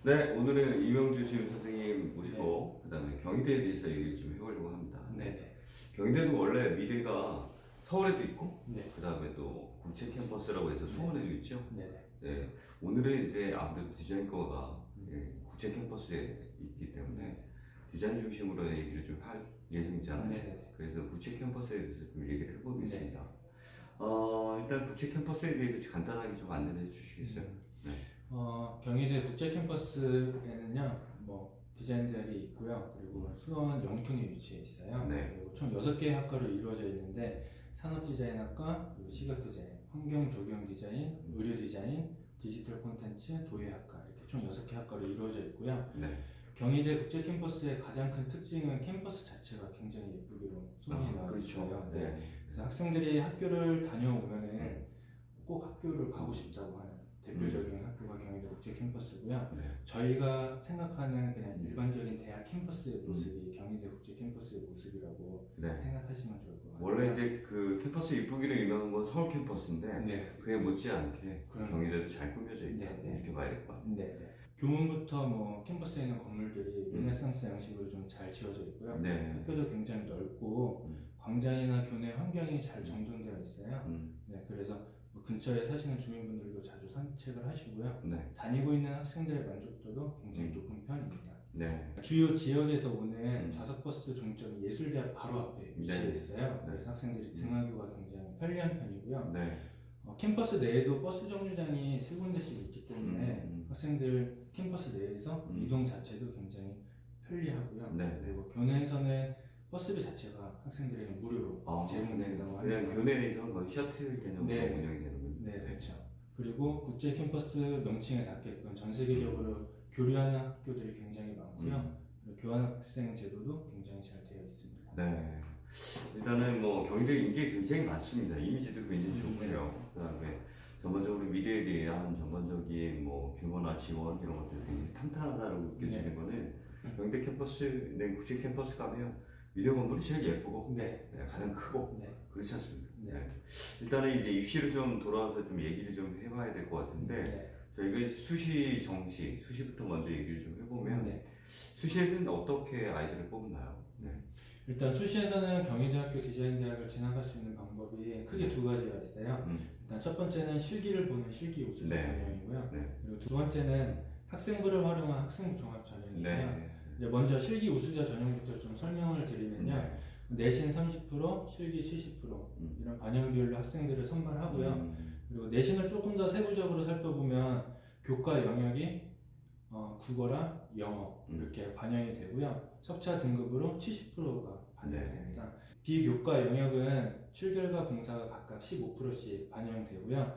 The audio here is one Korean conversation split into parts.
네, 오늘은 이명주 지금 선생님 모시고 그다음에 경희대에 대해서 얘기를 좀 해보려고 합니다. 네네. 경희대는 원래 미대가 서울에도 있고 네. 그다음에 또 국제 캠퍼스라고 해서 수원에도 있죠. 네네. 네, 오늘은 이제 아무래도 디자인과가 국제 캠퍼스에 있기 때문에 디자인 중심으로 얘기를 좀 할 예정이잖아요. 네네. 그래서 국제 캠퍼스에 대해서 좀 얘기를 해보겠습니다. 네. 일단 국제 캠퍼스에 대해서 간단하게 좀 안내해 주시겠어요? 네. 경희대 국제 캠퍼스에는요, 디자인 대학이 있고요. 그리고 수원 영통에 위치해 있어요. 네. 그리고 총 6개의 학과로 이루어져 있는데 산업디자인학과, 그리고 시각디자인, 환경조경디자인, 의료디자인, 디지털 콘텐츠, 도예학과 이렇게 총 6개 학과로 이루어져 있고요. 네. 경희대 국제 캠퍼스의 가장 큰 특징은 캠퍼스 자체가 굉장히 예쁘기로 소문이 나고 그렇죠. 있어요. 네. 그래서 학생들이 학교를 다녀오면은 꼭 학교를 가고 싶다고 하는 대표적인 학교가 경희대 국제 캠퍼스고요. 네. 저희가 생각하는 그냥 일반적인 대학 캠퍼스의 모습이 경희대 국제 캠퍼스의 모습이라고 네. 생각하시면 좋을 것 같아요. 원래 이제 그 캠퍼스 이쁘기로 유명한 건 서울 캠퍼스인데 네. 그에 못지않게 그럼. 경희대도 잘 꾸며져 있다. 네. 이렇게 봐야 될 것 같아요. 네. 교문부터 캠퍼스에 있는 건물들이 르네상스 양식으로 좀 잘 지어져 있고요. 네. 학교도 굉장히 넓고 광장이나 교내 환경이 잘 정돈되어 있어요. 네, 그래서 근처에 사시는 주민분들도 자주 산책을 하시고요. 네. 다니고 있는 학생들의 만족도도 굉장히 높은 편입니다. 네. 주요 지역에서 오는 좌석버스 종점이 예술대학 바로 앞에 위치해 네. 있어요. 네. 그래서 학생들이 등하교가 굉장히 편리한 편이고요. 네. 캠퍼스 내에도 버스 정류장이 3군데씩 있기 때문에 학생들 캠퍼스 내에서 이동 자체도 굉장히 편리하고요. 네. 그리고 교내에서는 버스비 자체가 학생들에게 무료로 제공된다고 합니다. 그냥 교내에서는 거의 셔틀 개념으로 네. 운영이 되는군요. 네, 그렇죠. 그리고 국제 캠퍼스 명칭에 닿게끔 전 세계적으로 교류하는 학교들이 굉장히 많고요. 그리고 교환학생 제도도 굉장히 잘 되어 있습니다. 네. 일단은 경희대 인기 굉장히 많습니다. 이미지도 굉장히 좋고요. 그다음에 전반적으로 미래에 대한 전반적인 규모나 지원 이런 것들이 굉장히 탄탄하다고 느껴지는 거는 경희대 캠퍼스, 국제 캠퍼스 가면 미대 건물이 제일 예쁘고 가장 크고 그렇지 않습니까? 일단은 이제 입시로 좀 돌아와서 좀 얘기를 좀 해봐야 될 것 같은데 저희가 수시, 정시, 수시부터 먼저 얘기를 좀 해보면 수시에는 어떻게 아이들을 뽑나요? 일단 수시에서는 경희대학교 디자인대학을 진학할 수 있는 방법이 크게 두 가지가 있어요. 일단 첫 번째는 실기를 보는 실기 우수자 전형이고요. 그리고 두 번째는 학생부를 활용한 학생부 종합 전형이고요. 이제 먼저 실기 우수자 전형부터 좀 설명을 드리면요. 내신 30%, 실기 70% 이런 반영 비율로 학생들을 선발하고요. 그리고 내신을 조금 더 세부적으로 살펴보면 교과 영역이 국어랑 영어 이렇게 반영이 되고요. 석차 등급으로 70%가 반영이 됩니다. 비교과 영역은 출결과 봉사가 각각 15%씩 반영되고요.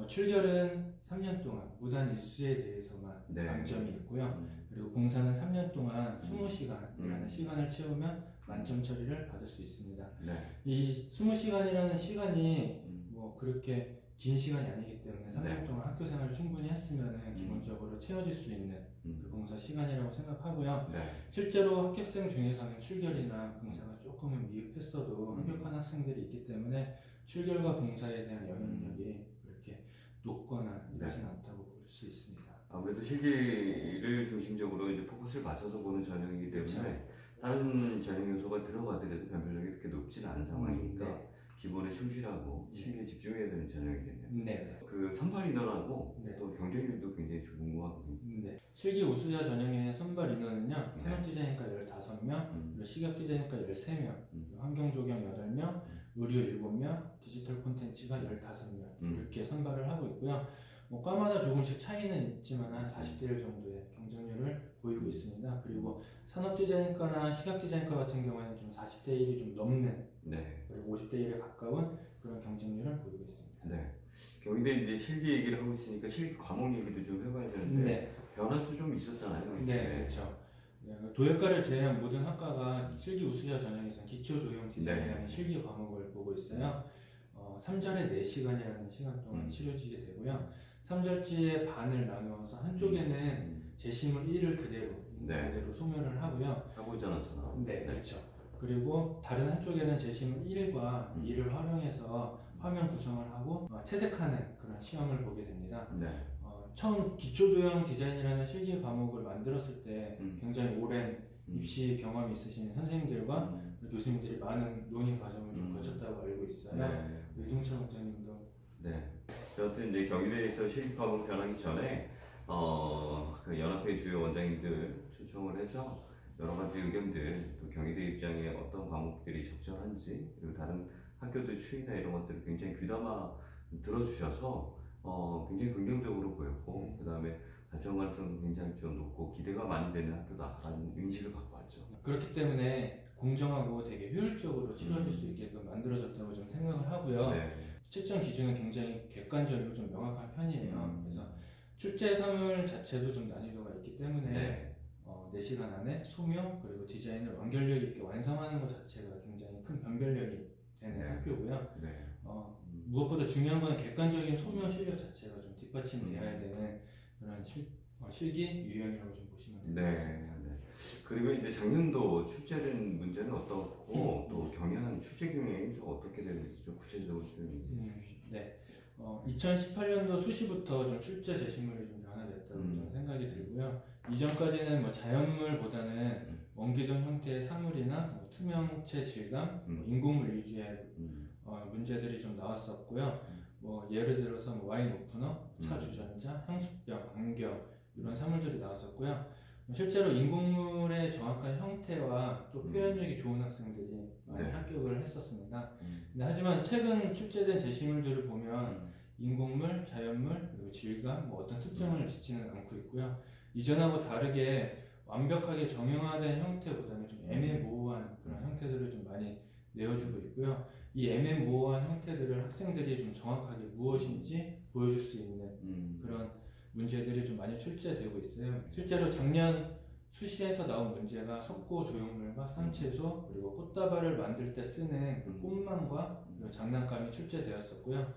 출결은 3년 동안 무단 일수에 대해서만 만점이 있고요. 그리고 봉사는 3년 동안 20시간이라는 시간을 채우면 만점 처리를 받을 수 있습니다. 이 20시간이라는 시간이 그렇게 긴 시간이 아니기 때문에 3년 동안 학교 생활을 충분히 했으면 기본적으로 채워질 수 있는 그 봉사 시간이라고 생각하고요. 실제로 합격생 중에서는 출결이나 봉사가 조금은 미흡했어도 합격한 학생들이 있기 때문에 출결과 봉사에 대한 영향력이 그렇게 높거나 이러진 않다고 볼 수 있습니다. 아무래도 실기를 중심적으로 이제 포커스를 맞춰서 보는 전형이기 때문에 다른 전형 요소가 들어가더라도 변별력이 그렇게 높지는 않은 상황이니까 기본에 충실하고 실기에 집중해야 되는 전형이겠네요. 그 선발 인원하고 또 경쟁률도 굉장히 궁금하거든요. 실기 우수자 전형의 선발 인원은요. 산업디자인과 15명, 그리고 시각디자인과 13명, 환경조경 8명, 의료 7명, 디지털 콘텐츠가 15명 이렇게 선발을 하고 있고요. 과마다 조금씩 차이는 있지만 한 40대 1 정도의 경쟁률을 보이고 있습니다. 그리고 산업디자인과나 시각디자인과 같은 경우에는 좀 40대 1이 좀 넘는 그리고 50대 1에 가까운 그런 경쟁률을 보이고 있습니다. 경희대 이제 실기 얘기를 하고 있으니까 실기 과목 얘기도 좀 해봐야 되는데 변화도 좀 있었잖아요. 그렇죠. 도예과를 제외한 모든 학과가 실기 우수자 전형에서 기초조형 디자인이라는 실기 과목을 보고 있어요. 3절에 4시간이라는 시간 동안 치러지게 되고요. 3절지의 반을 나누어서 한쪽에는 제시물 1을 그대로 소멸을 하고요. 사고전환서나. 그렇죠. 그리고 다른 한쪽에는 제시물 1과 2를 활용해서 화면 구성을 하고 채색하는 그런 시험을 보게 됩니다. 처음 기초조형 디자인이라는 실기 과목을 만들었을 때 굉장히 오랜 입시 경험이 있으신 선생님들과 교수님들이 많은 논의 과정을 좀 거쳤다고 알고 있어요. 네. 유동철 원장님도. 네. 저한테 이제 경희대에서 실기 과목 변하기 전에 그 연합회 주요 원장님들 초청을 해서 여러 가지 의견들, 또 경희대 입장에 어떤 과목들이 적절한지, 그리고 다른 학교들 추이나 이런 것들을 굉장히 귀담아 들어주셔서 굉장히 긍정적으로 보였고, 그 다음에 발전 가능성도 굉장히 좀 높고 기대가 많이 되는 학교다라는 인식을 갖고 왔죠. 그렇기 때문에 공정하고 되게 효율적으로 치러질 수 있게끔 만들어졌다고 좀 생각을 하고요. 네. 채점 기준은 굉장히 객관적이고 좀 명확한 편이에요. 그래서 출제 사물 자체도 좀 난이도가 있기 때문에 4시간 안에 소묘 그리고 디자인을 완결력 있게 완성하는 것 자체가 굉장히 큰 변별력이 되는 학교고요. 네. 무엇보다 중요한 건 객관적인 소묘 실력 자체가 좀 뒷받침되어야 되는 그런 실기 유형이라고 좀 보시면 될 것 같습니다. 네. 그리고 이제 작년도 출제된 문제는 어떻고 또 경향 출제 경향이 좀 어떻게 되는지 좀 구체적으로 좀 네. 2018년도 수시부터 좀 출제 제시물이 좀 변화됐다고 저는 생각이 들고요. 이전까지는 뭐 자연물보다는 원기둥 형태의 사물이나 뭐 투명체 질감, 인공물 위주의 문제들이 좀 나왔었고요. 뭐 예를 들어서 뭐 와인 오프너, 차 주전자, 향수병, 안경 이런 사물들이 나왔었고요. 실제로 인공물의 정확한 형태와 또 표현력이 좋은 학생들이 많이 합격을 했었습니다. 근데 하지만 최근 출제된 제시물들을 보면 인공물, 자연물, 그리고 질감, 뭐 어떤 특정을 짓지는 않고 있고요. 이전하고 다르게 완벽하게 정형화된 형태보다는 좀 애매모호한 그런 형태들을 좀 많이 내어주고 있고요. 이 애매모호한 형태들을 학생들이 좀 정확하게 무엇인지 보여줄 수 있는 그런 문제들이 좀 많이 출제되고 있어요. 실제로 작년 수시에서 나온 문제가 석고 조형물과 삼채소 그리고 꽃다발을 만들 때 쓰는 그 꽃망과 그리고 장난감이 출제되었었고요.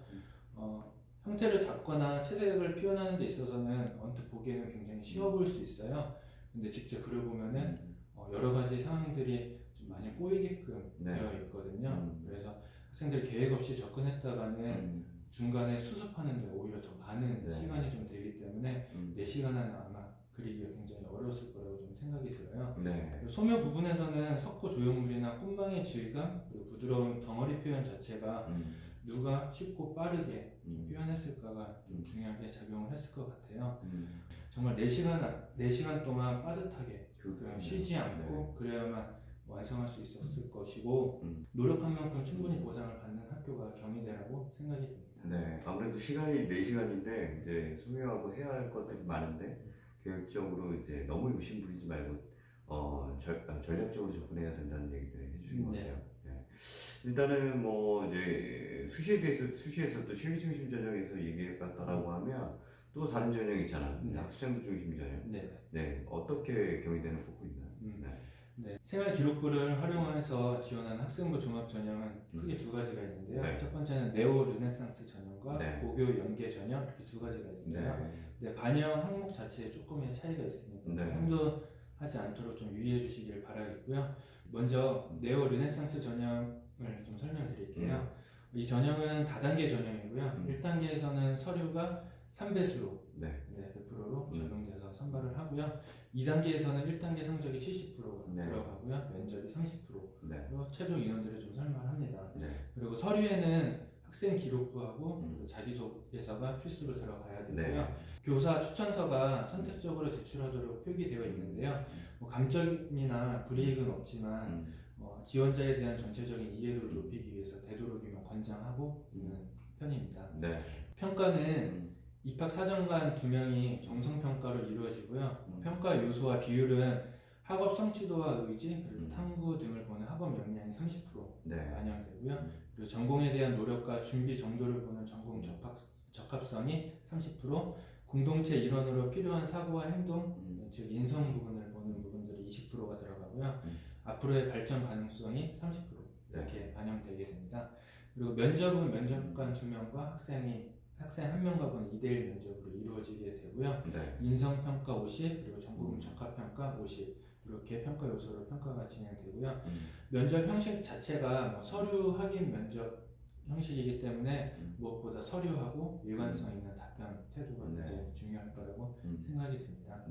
형태를 잡거나 채색을 표현하는 데 있어서는 언뜻 보기에는 굉장히 쉬워 보일 수 있어요. 근데 직접 그려보면은 여러 가지 상황들이 좀 많이 꼬이게끔 되어 있거든요. 그래서 학생들이 계획 없이 접근했다가는 중간에 수습하는 데 오히려 더 많은 시간이 좀 되기 때문에 4시간 안에 아마 그리기가 굉장히 어려웠을 거라고 좀 생각이 들어요. 소묘 부분에서는 석고 조형물이나 꽃망의 질감 그리고 부드러운 덩어리 표현 자체가 누가 쉽고 빠르게 표현했을까가 좀 중요하게 작용을 했을 것 같아요. 정말 4시간 동안 빠듯하게 쉬지 않고 그래야만 완성할 수 있었을 것이고 노력한 만큼 충분히 보상을 받는 학교가 경희대라고 생각이 듭니다. 네, 아무래도 시간이 4시간인데 이제 소유하고 해야 할 것들이 많은데 계획적으로 이제 너무 욕심 부리지 말고 전략적으로 접근해야 된다는 얘기를 해주신 것 같아요. 일단은 뭐 이제 수시에서 또 실기 중심 전형에서 얘기해봤다라고 하면 또 다른 전형이 있잖아요. 학생부 중심 전형. 네, 어떻게 경희대는 뽑고 있나요? 생활 기록부를 활용해서 지원하는 학생부 종합 전형은 크게 2가지가 있는데요. 첫 번째는 네오 르네상스 전형과 고교 연계 전형 이렇게 2가지가 있어요. 반영 항목 자체에 조금의 차이가 있으니까 혼동하지 않도록 좀 유의해 주시길 바라겠고요. 먼저 네오 르네상스 전형을 좀 설명드릴게요. 이 전형은 다단계 전형이고요. 1단계에서는 서류가 3배수로 100%로 적용돼서 선발을 하고요. 2단계에서는 1단계 성적이 70%가 들어가고요. 면접이 30%로 최종 인원들을 좀 설명을 합니다. 그리고 서류에는 학생 기록부하고 자기소개서가 필수로 들어가야 되고요. 교사 추천서가 선택적으로 제출하도록 표기되어 있는데요. 뭐 감점이나 불이익은 없지만 지원자에 대한 전체적인 이해도를 높이기 위해서 되도록이면 권장하고 있는 편입니다. 평가는 입학사정관 2명이 정성평가로 이루어지고요. 평가 요소와 비율은 학업 성취도와 의지, 그리고 탐구 등을 보는 학업 역량이 30% 반영되고요. 그리고 전공에 대한 노력과 준비 정도를 보는 전공 적합성이 30%, 공동체 일원으로 필요한 사고와 행동, 즉 인성 부분을 보는 부분들이 20%가 들어가고요. 앞으로의 발전 가능성이 30% 이렇게 반영되게 됩니다. 그리고 면접은 면접관 2명과 학생 1명과 보는 2대1 면접으로 이루어지게 되고요. 인성평가 50, 그리고 전공 적합평가 50 이렇게 평가 요소로 평가가 진행되고요. 면접 형식 자체가 뭐 서류 확인 면접 형식이기 때문에 무엇보다 서류하고 일관성 있는 답변 태도가 굉장히 중요할 거라고 생각이 듭니다.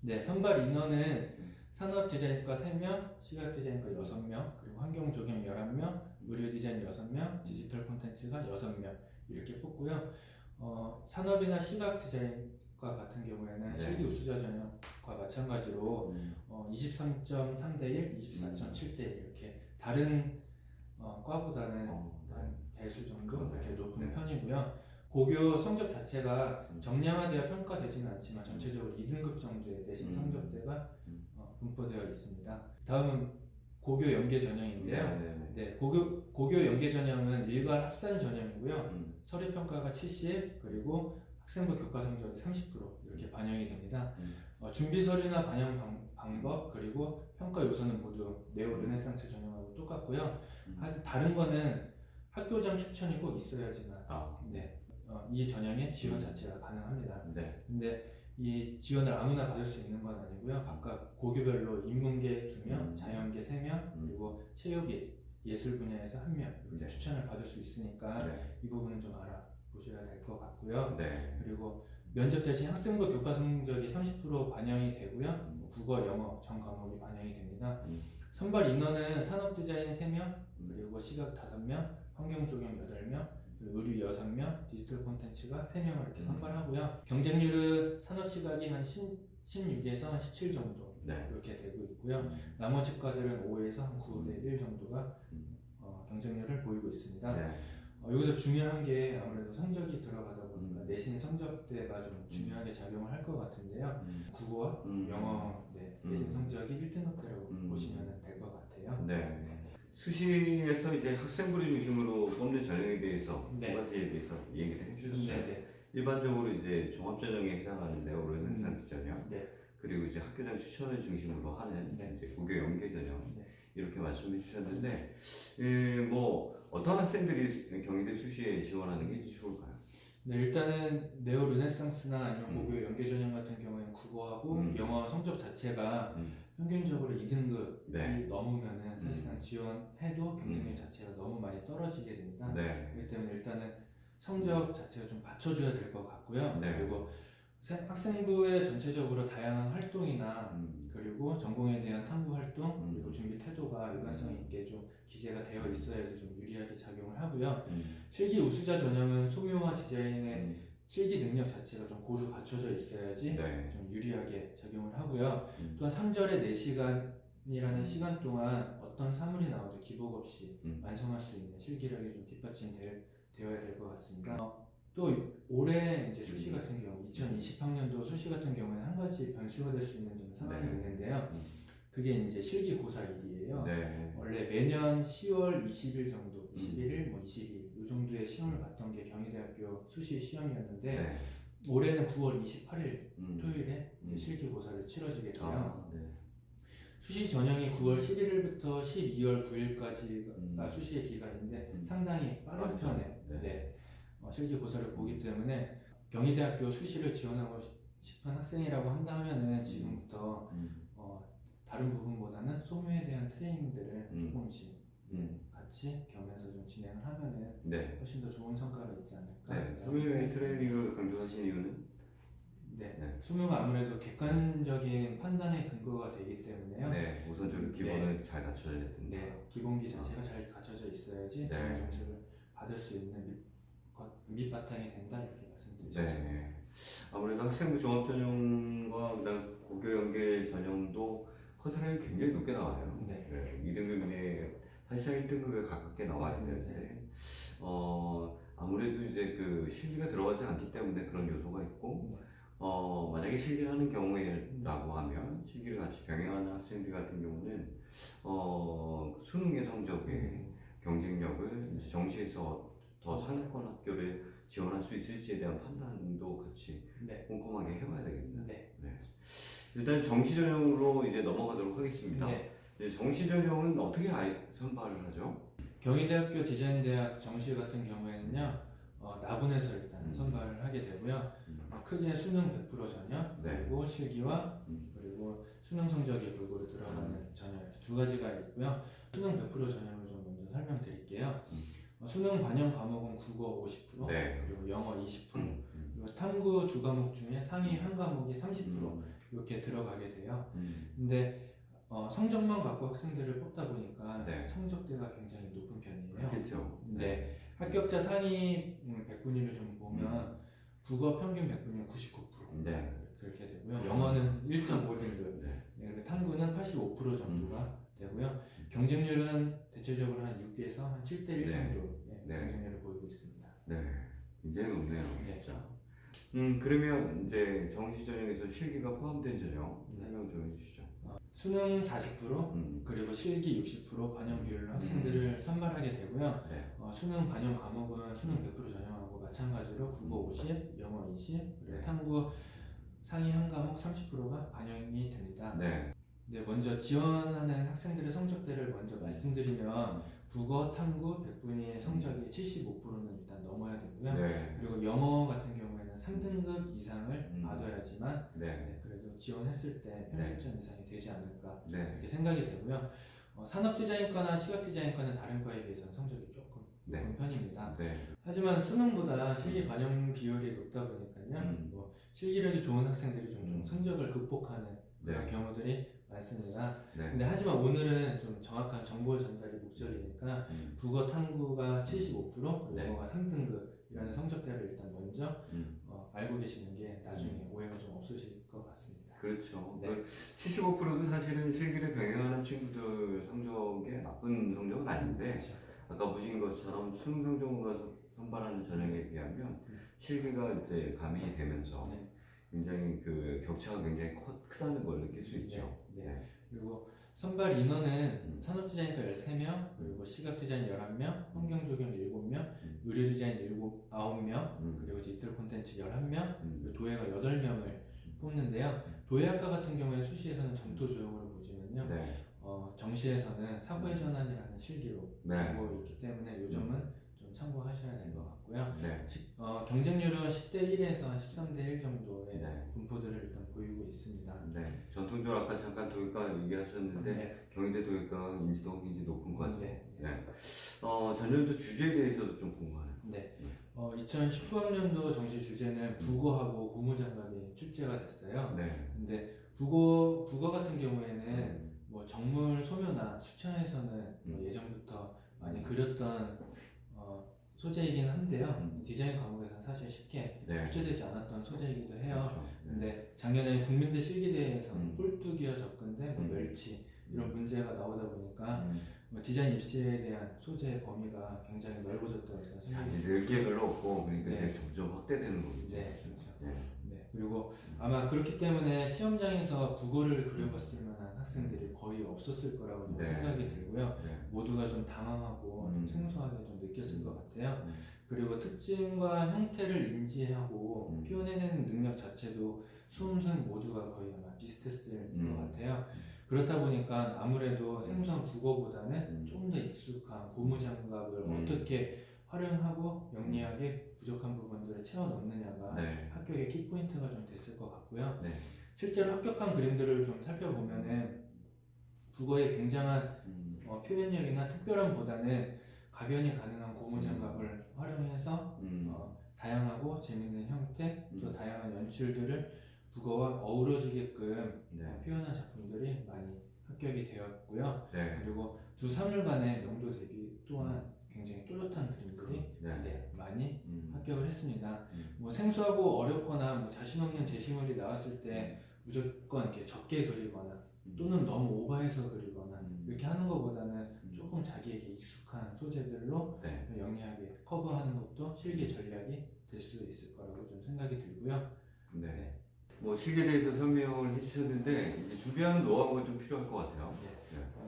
네, 선발 인원은 산업 디자인과 3명, 시각 디자인과 6명, 그리고 환경 조경 11명, 의료 디자인 6명, 디지털 콘텐츠가 6명 이렇게 뽑고요. 산업이나 시각 디자인과 같은 경우에는 실기 우수자 전형과 마찬가지로 23.3대 1, 24.7대 1 이렇게 다른 과보다는 한 배수 정도 이렇게 높은 편이고요. 고교 성적 자체가 정량화되어 평가되지는 않지만 전체적으로 2등급 정도의 내신 성적대가 분포되어 있습니다. 다음은 고교 연계 전형인데요. 네, 고교 연계 전형은 일괄 합산 전형이고요. 서류 평가가 70 그리고 학생부 교과 성적이 30% 이렇게 반영이 됩니다. 준비 서류나 반영 방법 그리고 평가 요소는 모두 네오 르네상스 전형하고 똑같고요. 다른 거는 학교장 추천이 꼭 있어야지만 이 전형의 지원 자체가 가능합니다. 근데 이 지원을 아무나 받을 수 있는 건 아니고요. 각각 고교별로 인문계 2명, 자연계 3명, 그리고 체육 예술 분야에서 1명 이렇게 추천을 받을 수 있으니까 이 부분은 좀 알아보셔야 될 것 같고요. 그리고 면접 대신 학생부 교과 성적이 30% 반영이 되고요. 국어, 영어 전 과목이 반영이 됩니다. 선발 인원은 산업 디자인 3명, 그리고 시각 5명, 환경 조경 8명, 의류 6명, 디지털 콘텐츠가 3명을 이렇게 선발하고요. 경쟁률은 산업 시각이 한 16에서 한 17 정도 이렇게 되고 있고요. 나머지 과들은 5에서 한 9대 1 정도가 경쟁률을 보이고 있습니다. 여기서 중요한 게 아무래도 성적이 들어가다 보니까 내신 성적대가 좀 중요하게 작용을 할 것 같은데요. 국어와 영어 내신 성적이 1등급대라고 보시면 될 것 같아요. 수시에서 이제 학생부를 중심으로 뽑는 전형에 대해서 두 가지에 대해서 얘기를 해주셨어요. 일반적으로 이제 종합전형에 해당하는 네오 르네상스 전형, 그리고 이제 학교장 추천을 중심으로 하는 이제 고교 연계 전형 이렇게 말씀해 주셨는데, 뭐 어떤 학생들이 경희대 수시에 지원하는 게 좋을까요? 일단은 네오 르네상스나 아니면 고교 연계 전형 같은 경우에는 국어하고 영어 성적 자체가 평균적으로 2등급이 넘으면은 사실상 지원해도 경쟁률 자체가 너무 많이 떨어지게 됩니다. 그렇기 때문에 일단은 성적 자체가 좀 받쳐줘야 될 것 같고요. 그리고 학생부의 전체적으로 다양한 활동이나 그리고 전공에 대한 탐구 활동 그리고 준비 태도가 일관성 있게 좀 기재가 되어 있어야지 좀 유리하게 작용을 하고요. 실기 우수자 전형은 소묘와 디자인의 실기 능력 자체가 좀 고루 갖춰져 있어야지 좀 유리하게 작용을 하고요. 또한 3절의 4시간이라는 시간 동안 어떤 사물이 나와도 기복 없이 완성할 수 있는 실기력이 좀 뒷받침되어야 될 것 같습니다. 또 올해 이제 수시 같은 경우 2020학년도 수시 같은 경우에는 한 가지 변수가 될 수 있는 좀 상황이 있는데요. 그게 이제 실기 고사일이에요. 원래 매년 10월 20일 정도, 21일, 뭐 22일 이 정도의 시험을 봤던 게 경희대학교 수시 시험이었는데 올해는 9월 28일 토요일에 실기 고사를 치러지게 돼요. 수시 전형이 9월 11일부터 12월 9일까지가 수시의 기간인데 상당히 빠른 편에 실기 고사를 보기 때문에 경희대학교 수시를 지원하고 싶은 학생이라고 한다면은 지금부터 다른 부분보다는 소묘에 대한 트레이닝들을 조금씩 같이 겸해서 좀 진행을 하면은 훨씬 더 좋은 성과가 있지 않을까. 소묘의 트레이닝을 강조하신 이유는? 소묘가 아무래도 객관적인 판단의 근거가 되기 때문에요. 우선적으로 기본은 잘 갖춰져야 된다. 기본기 자체가 잘 갖춰져 있어야지 좋은 점수를 받을 수 있는 밑바탕이 된다 이렇게 말씀드리셨습니다. 아무래도 학생부 종합전형과 그다음 고교 연계 전형도 커트라인이 굉장히 높게 나와요. 2등급 이내 사실상 1등급에 가깝게 나와야 되는데 아무래도 이제 그 실기가 들어가지 않기 때문에 그런 요소가 있고 만약에 실기를 하는 경우에라고 하면 실기를 같이 병행하는 학생들 같은 경우는 수능의 성적에 경쟁력을 이제 정시에서 더 상위권 학교를 지원할 수 있을지에 대한 판단도 같이 꼼꼼하게 해봐야 되겠네요. 일단 정시 전형으로 이제 넘어가도록 하겠습니다. 정시 전형은 어떻게 선발을 하죠? 경희대학교 디자인대학 정시 같은 경우에는요 나분해서 일단 선발을 하게 되고요. 크게 수능 100% 전형 그리고 실기와 그리고 수능 성적이 골고루 들어가는 전형 두 가지가 있고요. 수능 100% 전형을 좀 먼저 설명드릴게요. 수능 반영 과목은 국어 50%, 네. 그리고 영어 20%, 그리고 탐구 두 과목 중에 상위 한 과목이 30% 이렇게 들어가게 돼요. 근데 성적만 갖고 학생들을 뽑다 보니까 네. 성적대가 굉장히 높은 편이에요. 그렇겠죠. 네. 합격자 상위 100분위를 좀 보면 국어 평균 100분위는 99% 네. 그렇게 되고요. 영어는 1.5등급, 네. 그리고 탐구는 85% 정도가 되고요. 경쟁률은 대체적으로 한 6에서 한 7대1 네. 정도의 네. 경쟁률을 보이고 있습니다. 네. 굉장히 높네요. 네. 진짜. 그러면 이제 정시 전형에서 실기가 포함된 전형 네. 설명 좀 해주시죠. 수능 40%, 그리고 실기 60% 반영 비율로 학생들을 선발하게 되고요. 네. 수능 반영 과목은 수능 100% 전형하고 마찬가지로 국어 50, 영어 20, 그리고 네. 탐구 상위 한 과목 30%가 반영이 됩니다. 네. 네, 먼저 지원하는 학생들의 성적대를 먼저 말씀드리면 국어, 탐구, 100분위의 성적이 75%는 일단 넘어야 되고요. 네. 그리고 영어 같은 경우에는 3등급 이상을 받아야지만 네. 네, 그래도 지원했을 때 평균점 이상이 되지 않을까 네. 이렇게 생각이 되고요. 산업디자인과나 시각디자인과는 다른 과에 비해서는 성적이 조금 네. 높은 편입니다. 네. 하지만 수능보다 실기 반영 비율이 높다 보니까요. 뭐 실기력이 좋은 학생들이 좀 성적을 극복하는 그런 네. 경우들이 많습니다. 네. 근데 하지만 오늘은 좀 정확한 정보 전달이 목적이니까 국어 탐구가 75%, 그리고 네. 영어가 3등급이라는 성적대를 일단 먼저 알고 계시는 게 나중에 오해가 좀 없으실 것 같습니다. 그렇죠. 네. 그 75%도 사실은 실기를 병행하는 친구들 성적이 나쁜 성적은 아닌데 그렇죠. 아까 보신 것처럼 수능 성적으로 선발하는 전형에 비하면 실기가 이제 가미이 되면서 네. 굉장히 그 격차가 굉장히 크다는 걸 느낄 수 있죠. 네. 네. 그리고 선발 인원은 산업디자인과 13명, 그리고 시각디자인 11명, 환경조경 7명, 의료디자인 9명, 그리고 디지털 콘텐츠 11명, 그리고 도예가 8명을 뽑는데요. 도예학과 같은 경우에 수시에서는 점토 조형으로 보시면요. 네. 정시에서는 사고의 전환이라는 실기로 네. 보고 있기 때문에 요점은 좀 참고하셔야 될 것 같고요. 네. 경쟁률은 10대 1에서 13대 1 정도의 네. 분포들을 일단 보이고 있습니다. 네. 전통적으로 아까 잠깐 도예과 얘기하셨는데 네. 경희대 도예과 인지도가 굉장히 높은 과죠. 네. 네. 전년도 주제에 대해서도 좀 궁금하네요. 네. 2019학년도 정시 주제는 국어하고 고무장갑이 출제가 됐어요. 네. 근데 국어 같은 경우에는 뭐 정물 소묘나 수차에서는 뭐 예전부터 많이 그렸던 소재이긴 한데요. 디자인 과목에서는 사실 쉽게 네. 출제되지 않았던 소재이기도 해요. 그렇죠. 네. 근데 작년에 국민대 실기대회에서는 꼴뚜기와 접근대, 뭐 멸치 이런 문제가 나오다 보니까 뭐 디자인 입시에 대한 소재의 범위가 굉장히 넓어졌다고 저는 생각이 이제 늘 게 별로 없고 그러니까 네. 이제 점점 확대되는 거죠. 네, 그렇죠. 네. 네, 그리고 아마 그렇기 때문에 시험장에서 국어를 그려봤을 만한 학생들이 거의 없었을 거라고 좀 네. 생각이 들고요. 네. 모두가 좀 당황하고 좀 생소하게 좀 느꼈을 것 같아요. 음. 그리고 특징과 형태를 인지하고 표현해내는 능력 자체도 수험생 모두가 거의 아마 비슷했을 것 같아요. 그렇다 보니까 아무래도 생소한 국어보다는 좀 더 익숙한 고무장갑을 어떻게 활용하고 영리하게 부족한 부분들을 채워 넣느냐가 네. 합격의 키포인트가 좀 됐을 것 같고요. 네. 실제로 합격한 그림들을 좀 살펴보면은 국어의 굉장한 표현력이나 특별함보다는 가변이 가능한 고무장갑을 활용해서 다양하고 재밌는 형태 또 다양한 연출들을 국어와 어우러지게끔 네. 표현한 작품들이 많이 합격이 되었고요. 네. 그리고 두 사물간의 명도 대비 또한 굉장히 또렷한 그림들이 네. 많이 합격을 했습니다. 뭐 생소하고 어렵거나 뭐 자신 없는 제시물이 나왔을 때 무조건 이렇게 적게 그리거나 또는 너무 오버해서 그리거나 이렇게 하는 것보다는 조금 자기에게 익숙한 소재들로 네. 영리하게 커버하는 것도 실기 전략이 될 수 있을 거라고 좀 생각이 들고요. 네. 네. 뭐 실기에 대해서 설명을 해주셨는데 이제 준비하는 노하우가 좀 필요할 것 같아요.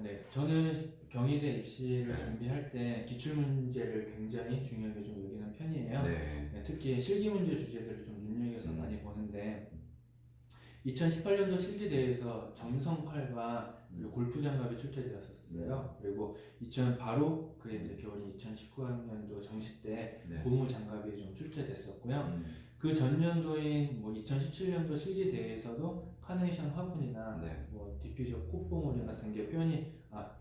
네, 저는 경희대 입시를 네. 준비할 때 기출 문제를 굉장히 중요하게 좀 여기는 편이에요. 네. 네, 특히 실기 문제 주제들을 좀 눈여겨서 많이 보는데 2018년도 실기대회에서 점성칼과 그리고 골프 장갑이 출제되었었어요. 그리고 바로 그 이제 겨울인 2019학년도 정시 때 네. 고무 장갑이 좀 출제됐었고요. 그 전년도인 뭐 2017년도 실기대회에서도 카네이션 화분이나 네. 뭐 디퓨저 꽃봉오리 같은 게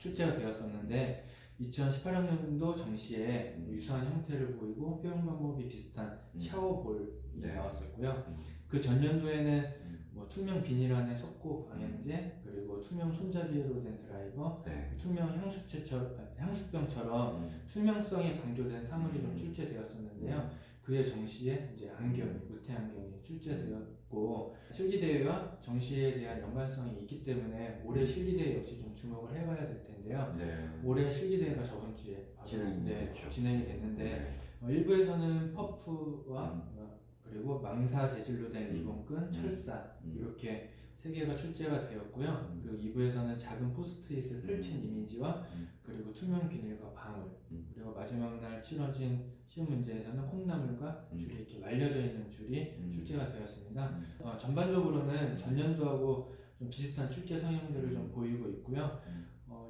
출제가 되었었는데 2018학년도 정시에 유사한 형태를 보이고 표현 방법이 비슷한 샤워볼이 나왔었고요. 그 전년도에는 뭐 투명 비닐 안에 석고 방향제, 그리고 투명 손잡이로 된 드라이버, 투명 향수병처럼 투명성이 강조된 사물이 좀 출제되었었는데요. 그해 정시에 이제 무태 안경이 출제되었고, 실기대회와 정시에 대한 연관성이 있기 때문에 올해 실기대회 역시 좀 주목을 해봐야 될 텐데요. 올해 실기대회가 저번 주에 진행이 됐는데 일부에서는 퍼프와 그리고 망사 재질로 된 리본끈, 철사 이렇게 세 개가 출제가 되었고요. 그리고 2부에서는 작은 포스트잇을 펼친 이미지와 그리고 투명 비닐과 방울, 그리고 마지막 날 치러진 시험 문제에서는 콩나물과 줄이 이렇게 말려져 있는 줄이 출제가 되었습니다. 전반적으로는 전년도하고 좀 비슷한 출제 성향들을 좀 보이고 있고요.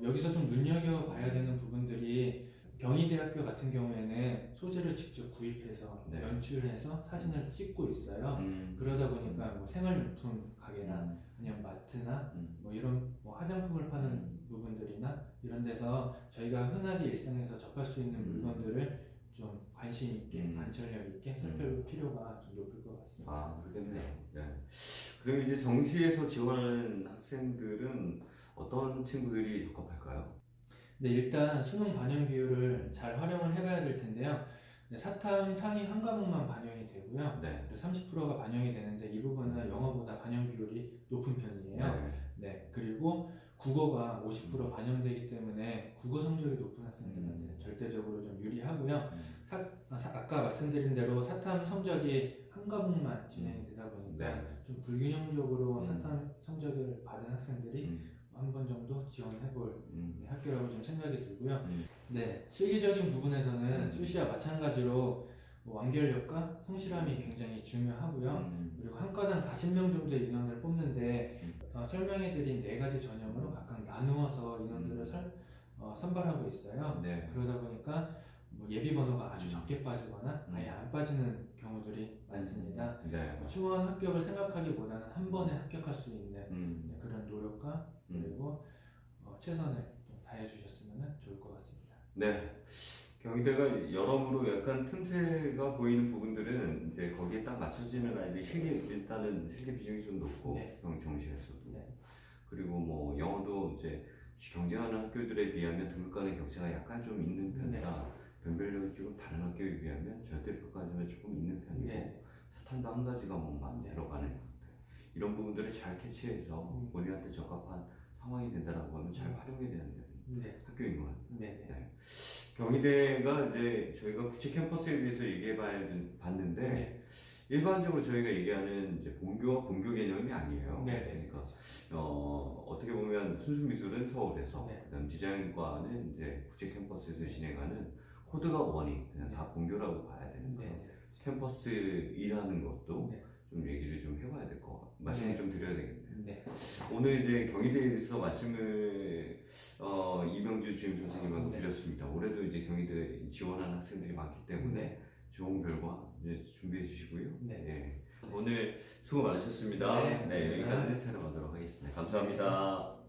여기서 좀 눈여겨봐야 되는 부분들이 경희대학교 같은 경우에는 소재를 직접 구입해서 연출해서 사진을 찍고 있어요. 그러다 보니까 뭐 생활용품 가게나 아니면 마트나 뭐 이런 뭐 화장품을 파는 부분들이나 이런 데서 저희가 흔하게 일상에서 접할 수 있는 물건들을 좀 관심 있게, 관찰력 있게 살펴볼 필요가 좀 높을 것 같습니다. 아, 그렇겠네요. 그럼 이제 정시에서 지원하는 학생들은 어떤 친구들이 적합할까요? 네, 일단 수능 반영 비율을 잘 활용을 해봐야 될 텐데요. 사탐 상위 한 과목만 반영이 되고요. 그리고 30%가 반영이 되는데 이 부분은 영어보다 반영 비율이 높은 편이에요. 그리고 국어가 50% 반영되기 때문에 국어 성적이 높은 학생들한테 절대적으로 좀 유리하고요. 아까 말씀드린 대로 사탐 성적이 한 과목만 진행이 되다 보니까 좀 불균형적으로 사탐 성적을 받은 학생들이 한 번 정도 지원해볼 학교라고 좀 생각이 들고요. 실기적인 부분에서는 수시와 마찬가지로 뭐 완결력과 성실함이 굉장히 중요하고요. 그리고 한 과당 40명 정도의 인원을 뽑는데 설명해드린 4가지 전형으로 각각 나누어서 인원들을 선발하고 있어요. 그러다 보니까 뭐 예비 번호가 아주 적게 빠지거나 아예 안 빠지는 경우들이 많습니다. 충원 합격을 생각하기보다는 한 번에 합격할 수 있는 그런 노력과 그리고 최선을 좀 다해주셨으면 좋을 것 같습니다. 경희대가 여러모로 약간 틈새가 보이는 부분들은 이제 거기에 딱 맞춰지는 아이들이 일단은 실기 비중이 좀 높고 정시에서도 그리고 뭐 영어도 이제 경쟁하는 학교들에 비하면 등급 간의 격차가 약간 좀 있는 편이라 변별력이 조금 다른 학교에 비하면 절대평가점이 조금 있는 편이고 사탐도 한 가지 과목만 들어가는 것 같아요. 이런 부분들을 잘 캐치해서 본인한테 적합한 상황이 된다라고 하면 잘 활용해야 되는 학교인 것 같아요. 경희대가 이제 저희가 국제 캠퍼스에 대해서 봤는데 일반적으로 저희가 얘기하는 이제 본교와 본교 개념이 아니에요. 그러니까 어떻게 보면 순수미술은 서울에서, 그다음 디자인과는 이제 국제 캠퍼스에서 진행하는 코드가 원이 그냥 다 본교라고 봐야 되는 거예요. 캠퍼스 일하는 것도 좀 얘기를 좀 해봐야 될 것 같아요. 말씀을 좀 드려야 되겠네요. 오늘 이제 경희대에 대해서 말씀을 이명주 주임 선생님하고 드렸습니다. 올해도 이제 경희대 지원하는 학생들이 많기 때문에 좋은 결과 이제 준비해 주시고요. 오늘 수고 많으셨습니다. 여기까지 촬영하도록 하겠습니다. 감사합니다.